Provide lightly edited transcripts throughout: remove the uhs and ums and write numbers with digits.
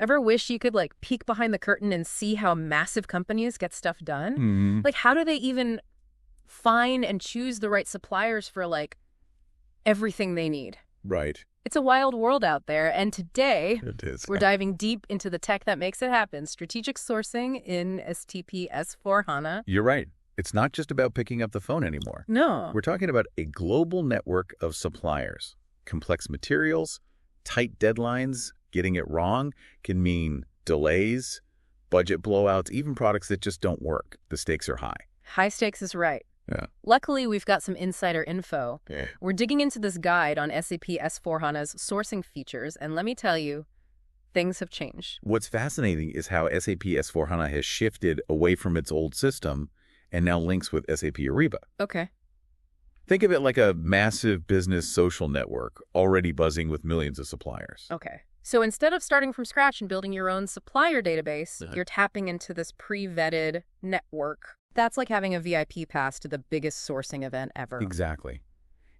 Ever wish you could, like, peek behind the curtain and see how massive companies get stuff done? Hmm. Like, how do they even find and choose the right suppliers for, like, everything they need? Right. It's a wild world out there, and today It is. we're diving deep into the tech that makes it happen, strategic sourcing in STP S/4HANA. You're right. It's not just about picking up the phone anymore. No. We're talking about a global network of suppliers. Complex materials, tight deadlines, getting it wrong can mean delays, budget blowouts, even products that just don't work. The stakes are high. High stakes is right. Yeah. Luckily, we've got some insider info. Yeah. We're digging into this guide on SAP S/4HANA's sourcing features, and let me tell you, things have changed. What's fascinating is how SAP S/4HANA has shifted away from its old system and now links with SAP Ariba. Okay. Think of it like a massive business social network already buzzing with millions of suppliers. Okay. So instead of starting from scratch and building your own supplier database, Uh-huh. you're tapping into this pre-vetted network. That's like having a VIP pass to the biggest sourcing event ever. Exactly.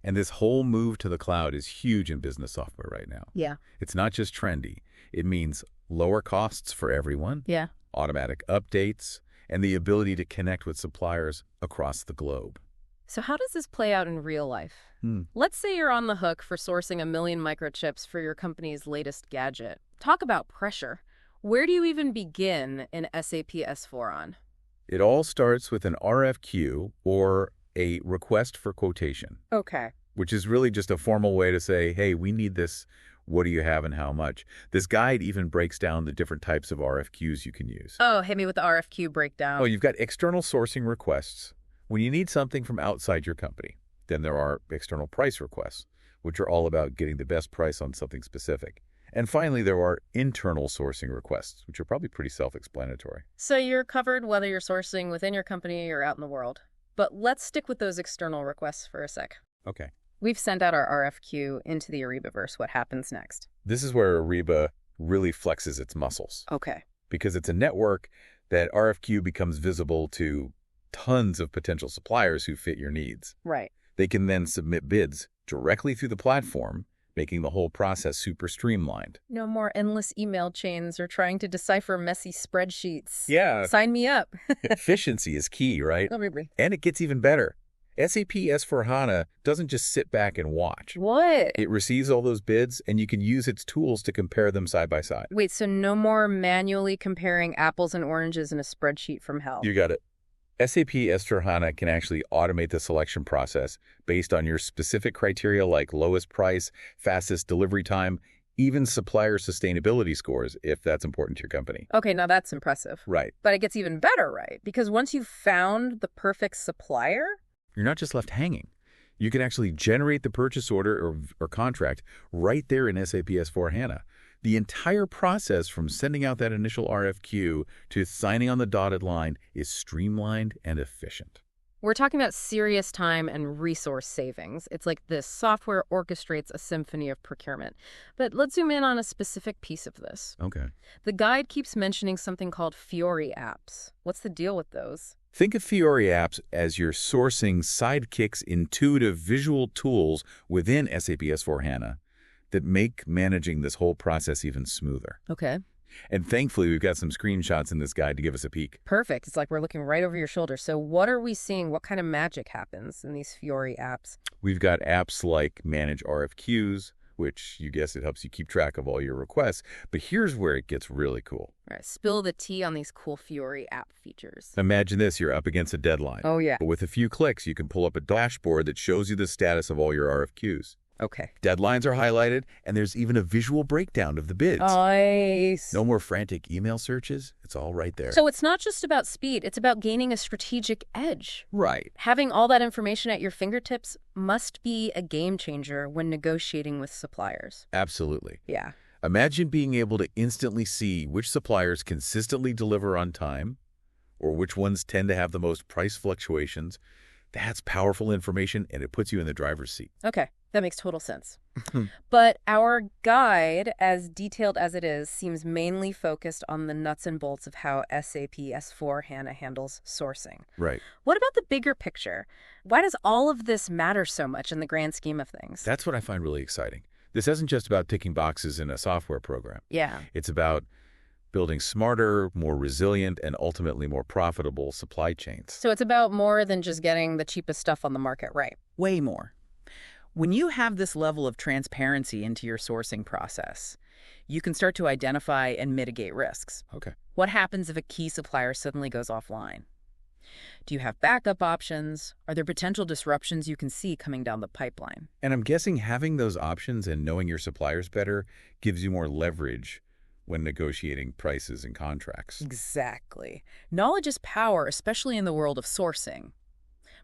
And this whole move to the cloud is huge in business software right now. Yeah. It's not just trendy. It means lower costs for everyone, Yeah. automatic updates, and the ability to connect with suppliers across the globe. So how does this play out in real life? Hmm. Let's say you're on the hook for sourcing 1 million microchips for your company's latest gadget. Talk about pressure. Where do you even begin in SAP S/4HANA? It all starts with an RFQ, or a request for quotation, Okay. which is really just a formal way to say, hey, we need this. What do you have and how much? This guide even breaks down the different types of RFQs you can use. Oh, hit me with the RFQ breakdown. Oh, you've got external sourcing requests when you need something from outside your company. Then there are external price requests, which are all about getting the best price on something specific. And finally, there are internal sourcing requests, which are probably pretty self-explanatory. So you're covered whether you're sourcing within your company or out in the world. But let's stick with those external requests for a sec. Okay. We've sent out our RFQ into the Aribaverse. What happens next? This is where Ariba really flexes its muscles, Okay. because it's a network that RFQ becomes visible to tons of potential suppliers who fit your needs. Right. They can then submit bids directly through the platform, making the whole process super streamlined. No more endless email chains or trying to decipher messy spreadsheets. Yeah. Sign me up. Efficiency is key, right? Let me breathe. And it gets even better. SAP S/4HANA doesn't just sit back and watch. What? It receives all those bids, and you can use its tools to compare them side by side. Wait, so no more manually comparing apples and oranges in a spreadsheet from hell? You got it. SAP S/4HANA can actually automate the selection process based on your specific criteria like lowest price, fastest delivery time, even supplier sustainability scores, if that's important to your company. Okay, now that's impressive. Right. But it gets even better, right? Because once you've found the perfect supplier, You're not just left hanging. You can actually generate the purchase order or contract right there in SAP S/4HANA. The entire process from sending out that initial RFQ to signing on the dotted line is streamlined and efficient. we're talking about serious time and resource savings. It's like this software orchestrates a symphony of procurement. But let's zoom in on a specific piece of this. Okay. The guide keeps mentioning something called Fiori apps. What's the deal with those? Think of Fiori apps as your sourcing sidekicks, intuitive visual tools within SAP S/4HANA that make managing this whole process even smoother. Okay. And thankfully, we've got some screenshots in this guide to give us a peek. Perfect. It's like we're looking right over your shoulder. So what are we seeing? What kind of magic happens in these Fiori apps? We've got apps like Manage RFQs, which you guess it helps you keep track of all your requests. But here's where it gets really cool. All right, spill the tea on these cool Fiori app features. Imagine this, you're up against a deadline. Oh, yeah. But with a few clicks, you can pull up a dashboard that shows you the status of all your RFQs. Okay. Deadlines are highlighted, and there's even a visual breakdown of the bids. Nice. No more frantic email searches. It's all right there. So it's not just about speed. It's about gaining a strategic edge. Right. Having all that information at your fingertips must be a game changer when negotiating with suppliers. Absolutely. Yeah. Imagine being able to instantly see which suppliers consistently deliver on time, or which ones tend to have the most price fluctuations. That's powerful information, and it puts you in the driver's seat. Okay. That makes total sense. But our guide, as detailed as it is, seems mainly focused on the nuts and bolts of how SAP S/4HANA handles sourcing. Right. What about the bigger picture? Why does all of this matter so much in the grand scheme of things? That's what I find really exciting. This isn't just about ticking boxes in a software program. Yeah. It's about building smarter, more resilient, and ultimately more profitable supply chains. So it's about more than just getting the cheapest stuff on the market, right? Way more. When you have this level of transparency into your sourcing process, you can start to identify and mitigate risks. Okay. What happens if a key supplier suddenly goes offline? Do you have backup options? Are there potential disruptions you can see coming down the pipeline? And I'm guessing having those options and knowing your suppliers better gives you more leverage when negotiating prices and contracts. Exactly. Knowledge is power, especially in the world of sourcing.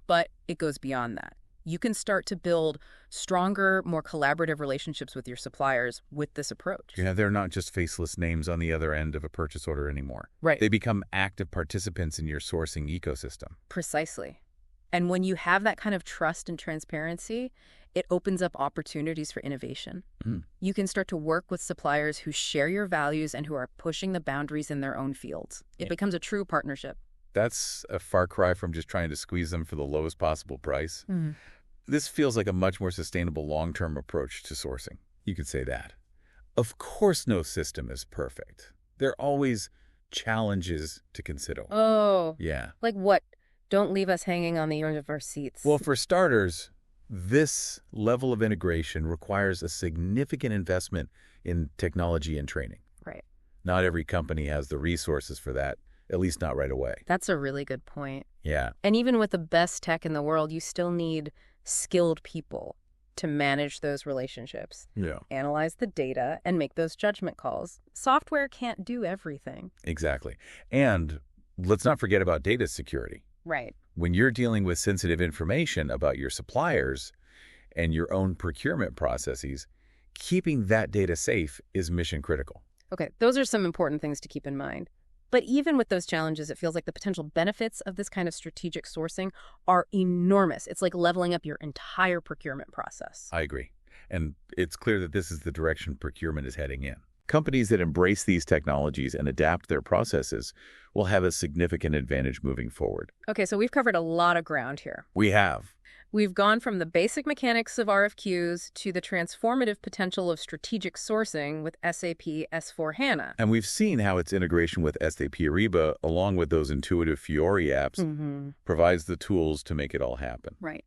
But it goes beyond that. You can start to build stronger, more collaborative relationships with your suppliers with this approach. Yeah, they're not just faceless names on the other end of a purchase order anymore. Right. They become active participants in your sourcing ecosystem. Precisely. And when you have that kind of trust and transparency, it opens up opportunities for innovation. You can start to work with suppliers who share your values and who are pushing the boundaries in their own fields. It becomes a true partnership. That's a far cry from just trying to squeeze them for the lowest possible price. This feels like a much more sustainable long-term approach to sourcing. You could say that. Of course no system is perfect. There are always challenges to consider. Oh. Yeah. Like what? Don't leave us hanging on the edge of our seats. Well, for starters, this level of integration requires a significant investment in technology and training. Right. Not every company has the resources for that, at least not right away. That's a really good point. Yeah. And even with the best tech in the world, you still need skilled people to manage those relationships, Yeah. analyze the data, and make those judgment calls. Software can't do everything. Exactly. And let's not forget about data security. Right. When you're dealing with sensitive information about your suppliers and your own procurement processes, keeping that data safe is mission critical. Okay, those are some important things to keep in mind. But even with those challenges, it feels like the potential benefits of this kind of strategic sourcing are enormous. It's like leveling up your entire procurement process. I agree. And it's clear that this is the direction procurement is heading in. Companies that embrace these technologies and adapt their processes will have a significant advantage moving forward. Okay, so we've covered a lot of ground here. We have. We've gone from the basic mechanics of RFQs to the transformative potential of strategic sourcing with SAP S/4HANA. And we've seen how its integration with SAP Ariba, along with those intuitive Fiori apps, provides the tools to make it all happen. Right.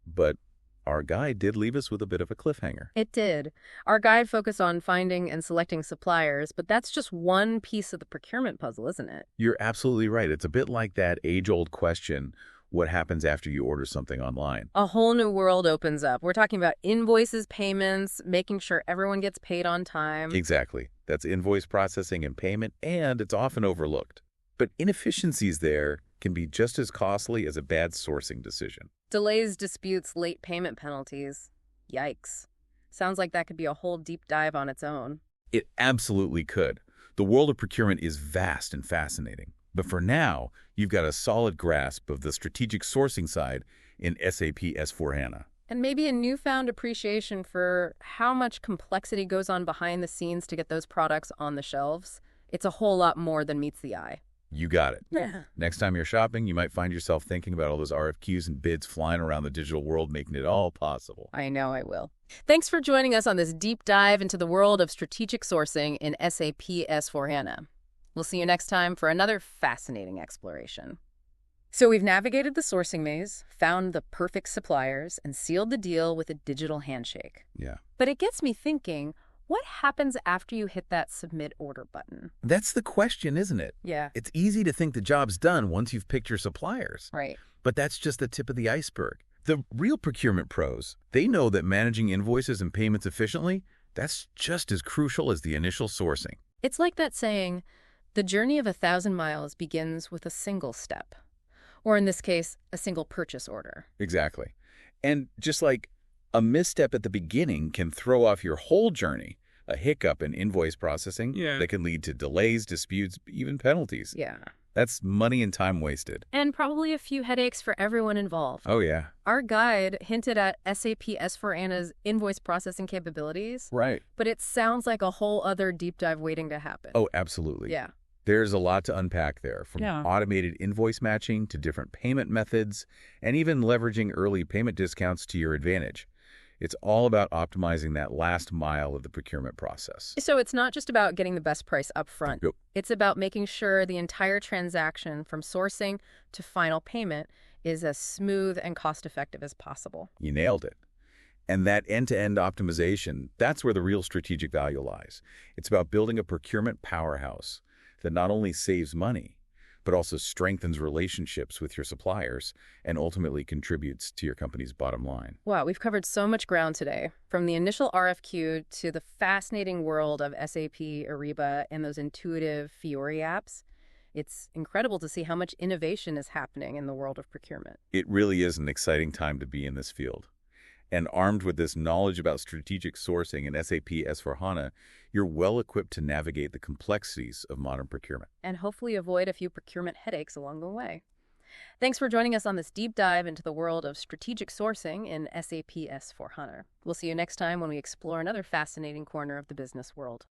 But our guide did leave us with a bit of a cliffhanger. It did. Our guide focused on finding and selecting suppliers, but that's just one piece of the procurement puzzle, isn't it? You're absolutely right. It's a bit like that age-old question, what happens after you order something online? A whole new world opens up. We're talking about invoices, payments, making sure everyone gets paid on time. Exactly. That's invoice processing and payment, and it's often overlooked. But inefficiencies there can be just as costly as a bad sourcing decision. Delays, disputes, late payment penalties. Yikes. Sounds like that could be a whole deep dive on its own. It absolutely could. The world of procurement is vast and fascinating. But for now, you've got a solid grasp of the strategic sourcing side in SAP S/4HANA. And maybe a newfound appreciation for how much complexity goes on behind the scenes to get those products on the shelves. It's a whole lot more than meets the eye. You got it. Yeah. Next time you're shopping, you might find yourself thinking about all those RFQs and bids flying around the digital world, making it all possible. I know I will. Thanks for joining us on this deep dive into the world of strategic sourcing in SAP S/4HANA. We'll see you next time for another fascinating exploration. So we've navigated the sourcing maze, found the perfect suppliers, and sealed the deal with a digital handshake. Yeah. But it gets me thinking, what happens after you hit that submit order button? That's the question, isn't it? Yeah. It's easy to think the job's done once you've picked your suppliers. Right. But that's just the tip of the iceberg. The real procurement pros, they know that managing invoices and payments efficiently, that's just as crucial as the initial sourcing. It's like that saying, the journey of 1,000 miles begins with a single step. Or in this case, a single purchase order. Exactly. And just like a misstep at the beginning can throw off your whole journey, a hiccup in invoice processing that can lead to delays, disputes, even penalties. Yeah. That's money and time wasted. And probably a few headaches for everyone involved. Oh, yeah. Our guide hinted at SAP S/4HANA's invoice processing capabilities, Right. but it sounds like a whole other deep dive waiting to happen. Oh, absolutely. Yeah. There's a lot to unpack there, from Yeah. automated invoice matching to different payment methods, and even leveraging early payment discounts to your advantage. It's all about optimizing that last mile of the procurement process. So it's not just about getting the best price up front. Yep. It's about making sure the entire transaction from sourcing to final payment is as smooth and cost-effective as possible. You nailed it. And that end-to-end optimization, that's where the real strategic value lies. It's about building a procurement powerhouse that not only saves money, but also strengthens relationships with your suppliers and ultimately contributes to your company's bottom line. Wow, we've covered so much ground today, from the initial RFQ to the fascinating world of SAP Ariba and those intuitive Fiori apps. It's incredible to see how much innovation is happening in the world of procurement. It really is an exciting time to be in this field. And armed with this knowledge about strategic sourcing in SAP S/4HANA, you're well equipped to navigate the complexities of modern procurement. And hopefully avoid a few procurement headaches along the way. Thanks for joining us on this deep dive into the world of strategic sourcing in SAP S/4HANA. We'll see you next time when we explore another fascinating corner of the business world.